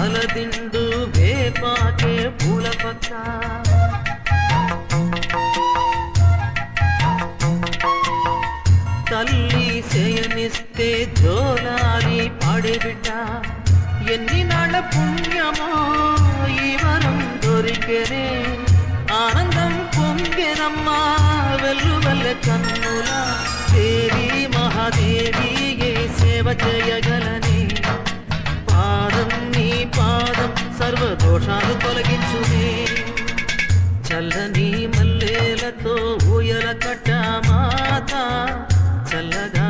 పాలదిండు వేపాకే పూల పక్క తల్లి చేయనిస్తే జోలాలి పాడే బిడ్డ ఎన్ని నాళ్ళ పుణ్యమో ఈ వరం దొరికెనే ఆనందం పొంగెనమ్మా వెల్లువెల్ల కన్నుల దేవి మహాదేవి ఏ సేవ చేయగలని పాదం నీ పాదం సర్వదోషాలు తొలగించునే చల్లని మల్లెలతో ఊయల కట్ట మాత చల్లగా